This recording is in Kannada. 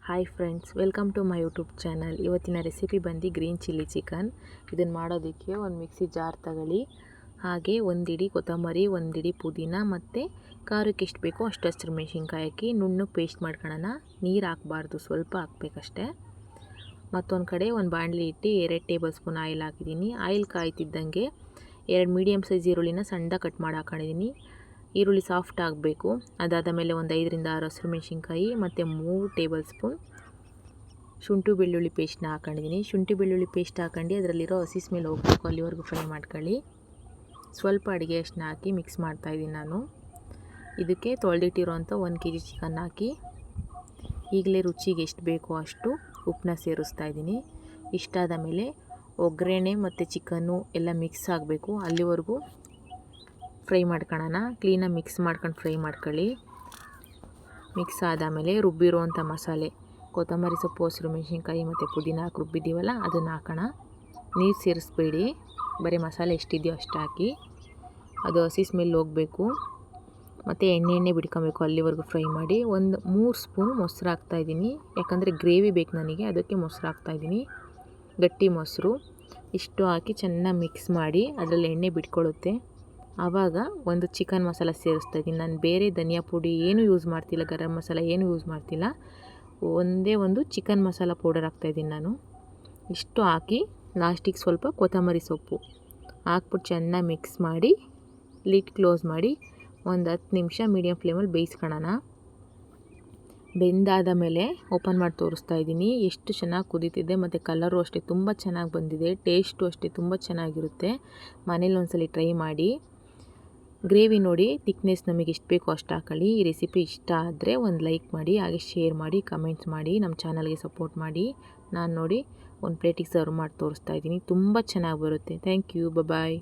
Hi friends, welcome to my YouTube channel. ಇವತ್ತಿನ ರೆಸಿಪಿ ಬಂದು ಗ್ರೀನ್ ಚಿಲ್ಲಿ ಚಿಕನ್. ಇದನ್ನು ಮಾಡೋದಕ್ಕೆ ಒಂದು ಮಿಕ್ಸಿ ಜಾರ್ ತಗೊಳ್ಳಿ. ಹಾಗೆ ಒಂದಿಡಿ ಕೊತ್ತಂಬರಿ, ಒಂದಿಡಿ ಪುದೀನ ಮತ್ತು ಖಾರಕ್ಕೆ ಎಷ್ಟು ಬೇಕೋ ಅಷ್ಟು ಹಸಿರು ಮೆಣಸಿನ್ಕಾಯಿ ಹಾಕಿ ನುಣ್ಣಗೆ ಪೇಸ್ಟ್ ಮಾಡ್ಕೊಳ್ಳೋಣ. ನೀರು ಹಾಕಬಾರ್ದು, ಸ್ವಲ್ಪ ಹಾಕಬೇಕಷ್ಟೆ. ಮತ್ತೊಂದು ಕಡೆ ಒಂದು ಬಾಣಲಿ ಇಟ್ಟು 2 ಟೇಬಲ್ ಸ್ಪೂನ್ ಆಯಿಲ್ ಹಾಕಿದ್ದೀನಿ. ಆಯಿಲ್ ಕಾಯ್ತಿದ್ದಂಗೆ 2 ಮೀಡಿಯಮ್ ಸೈಜ್ ಈರುಳ್ಳಿನ ಸಣ್ಣ ಕಟ್ ಮಾಡಿ ಹಾಕೊಂಡಿದ್ದೀನಿ. ಈರುಳ್ಳಿ ಸಾಫ್ಟ್ ಆಗಬೇಕು. ಅದಾದ ಮೇಲೆ ಒಂದು 5 ರಿಂದ 6 ಹಸಿರು ಮೆಣಸಿನ್ಕಾಯಿ ಮತ್ತು 3 ಟೇಬಲ್ ಸ್ಪೂನ್ ಶುಂಠಿ ಬೆಳ್ಳುಳ್ಳಿ ಪೇಸ್ಟ್ನ ಹಾಕೊಂಡಿದ್ದೀನಿ. ಶುಂಠಿ ಬೆಳ್ಳುಳ್ಳಿ ಪೇಸ್ಟ್ ಹಾಕೊಂಡು ಅದರಲ್ಲಿರೋ ಹಸಿ ಸ್ಮೆಲ್ ಹೋಗಬೇಕು, ಅಲ್ಲಿವರೆಗೂ ಫ್ರೈ ಮಾಡ್ಕೊಳ್ಳಿ. ಸ್ವಲ್ಪ ಅಡುಗೆ ಅಷ್ಟನ್ನ ಹಾಕಿ ಮಿಕ್ಸ್ ಮಾಡ್ತಾಯಿದ್ದೀನಿ ನಾನು. ಇದಕ್ಕೆ ತೊಳೆದಿಟ್ಟಿರೋಂಥ 1 kg ಚಿಕನ್ ಹಾಕಿ ಈಗಲೇ ರುಚಿಗೆ ಎಷ್ಟು ಬೇಕೋ ಅಷ್ಟು ಉಪ್ಪನ್ನ ಸೇರಿಸ್ತಾ ಇದ್ದೀನಿ. ಇಷ್ಟಾದ ಮೇಲೆ ಒಗ್ಗರಣೆ ಮತ್ತು ಚಿಕನ್ನು ಎಲ್ಲ ಮಿಕ್ಸ್ ಆಗಬೇಕು, ಅಲ್ಲಿವರೆಗೂ ಫ್ರೈ ಮಾಡ್ಕೊಳ್ಳೋಣ. ಕ್ಲೀನಾಗಿ ಮಿಕ್ಸ್ ಮಾಡ್ಕೊಂಡು ಫ್ರೈ ಮಾಡ್ಕೊಳ್ಳಿ. ಮಿಕ್ಸ್ ಆದಮೇಲೆ ರುಬ್ಬಿರುವಂಥ ಮಸಾಲೆ, ಕೊತ್ತಂಬರಿ ಸೊಪ್ಪು, ಹಸಿರು ಮೆಣಸಿನ್ಕಾಯಿ ಮತ್ತು ಪುದೀನ ಹಾಕಿ ರುಬ್ಬಿದ್ದೀವಲ್ಲ ಅದನ್ನು ಹಾಕೋಣ. ನೀರು ಸೇರಿಸ್ಬೇಡಿ, ಬರೀ ಮಸಾಲೆ ಎಷ್ಟಿದೆಯೋ ಅಷ್ಟು ಹಾಕಿ. ಅದು ಹಸಿ ಸ್ಮೆಲ್ ಹೋಗಬೇಕು ಮತ್ತು ಎಣ್ಣೆ ಬಿಡ್ಕೊಬೇಕು, ಅಲ್ಲಿವರೆಗೂ ಫ್ರೈ ಮಾಡಿ. ಒಂದು 3 ಸ್ಪೂನ್ ಮೊಸರು ಹಾಕ್ತಾಯಿದ್ದೀನಿ, ಯಾಕಂದರೆ ಗ್ರೇವಿ ಬೇಕು ನನಗೆ, ಅದಕ್ಕೆ ಮೊಸರು ಹಾಕ್ತಾಯಿದ್ದೀನಿ, ಗಟ್ಟಿ ಮೊಸರು. ಇಷ್ಟು ಹಾಕಿ ಚೆನ್ನಾಗಿ ಮಿಕ್ಸ್ ಮಾಡಿ ಅದರಲ್ಲಿ ಎಣ್ಣೆ ಬಿಟ್ಕೊಳ್ಳುತ್ತೆ. ಆವಾಗ ಒಂದು ಚಿಕನ್ ಮಸಾಲ ಸೇರಿಸ್ತಾಯಿದ್ದೀನಿ. ನಾನು ಬೇರೆ ಧನಿಯಾ ಪುಡಿ ಏನೂ ಯೂಸ್ ಮಾಡ್ತಿಲ್ಲ, ಗರಂ ಮಸಾಲ ಏನೂ ಯೂಸ್ ಮಾಡ್ತಿಲ್ಲ, ಒಂದೇ ಒಂದು ಚಿಕನ್ ಮಸಾಲ ಪೌಡರ್ ಹಾಕ್ತಾಯಿದ್ದೀನಿ ನಾನು. ಇಷ್ಟು ಹಾಕಿ ಲಾಸ್ಟಿಗೆ ಸ್ವಲ್ಪ ಕೊತ್ತಂಬರಿ ಸೊಪ್ಪು ಹಾಕ್ಬಿಟ್ಟು ಚೆನ್ನಾಗಿ ಮಿಕ್ಸ್ ಮಾಡಿ ಲಿಡ್ ಕ್ಲೋಸ್ ಮಾಡಿ ಒಂದು 10 ನಿಮಿಷ ಮೀಡಿಯಮ್ ಫ್ಲೇಮಲ್ಲಿ ಬೇಯಿಸ್ಕೊಳ್ಳೋಣ. ಬೆಂದಾದ ಮೇಲೆ ಓಪನ್ ಮಾಡಿ ತೋರಿಸ್ತಾ ಇದ್ದೀನಿ. ಎಷ್ಟು ಚೆನ್ನಾಗಿ ಕುದೀತಿದೆ ಮತ್ತು ಕಲರು ಅಷ್ಟೇ ತುಂಬ ಚೆನ್ನಾಗಿ ಬಂದಿದೆ. ಟೇಸ್ಟು ಅಷ್ಟೇ ತುಂಬ ಚೆನ್ನಾಗಿರುತ್ತೆ. ಮನೇಲಿ ಒಂದ್ಸಲ ಟ್ರೈ ಮಾಡಿ. ಗ್ರೇವಿ ನೋಡಿ, ಥಿಕ್ನೆಸ್ ನಮಗೆ ಎಷ್ಟು ಬೇಕೋ ಅಷ್ಟು ಹಾಕೊಳ್ಳಿ. ಈ ರೆಸಿಪಿ ಇಷ್ಟ ಆದರೆ ಒಂದು ಲೈಕ್ ಮಾಡಿ, ಹಾಗೆ ಶೇರ್ ಮಾಡಿ, ಕಮೆಂಟ್ಸ್ ಮಾಡಿ, ನಮ್ಮ ಚಾನಲ್ಗೆ ಸಪೋರ್ಟ್ ಮಾಡಿ. ನಾನು ನೋಡಿ ಒಂದು ಪ್ಲೇಟಿಗೆ ಸರ್ವ್ ಮಾಡಿ ತೋರಿಸ್ತಾ ಇದ್ದೀನಿ. ತುಂಬ ಚೆನ್ನಾಗಿ ಬರುತ್ತೆ. Thank you, bye.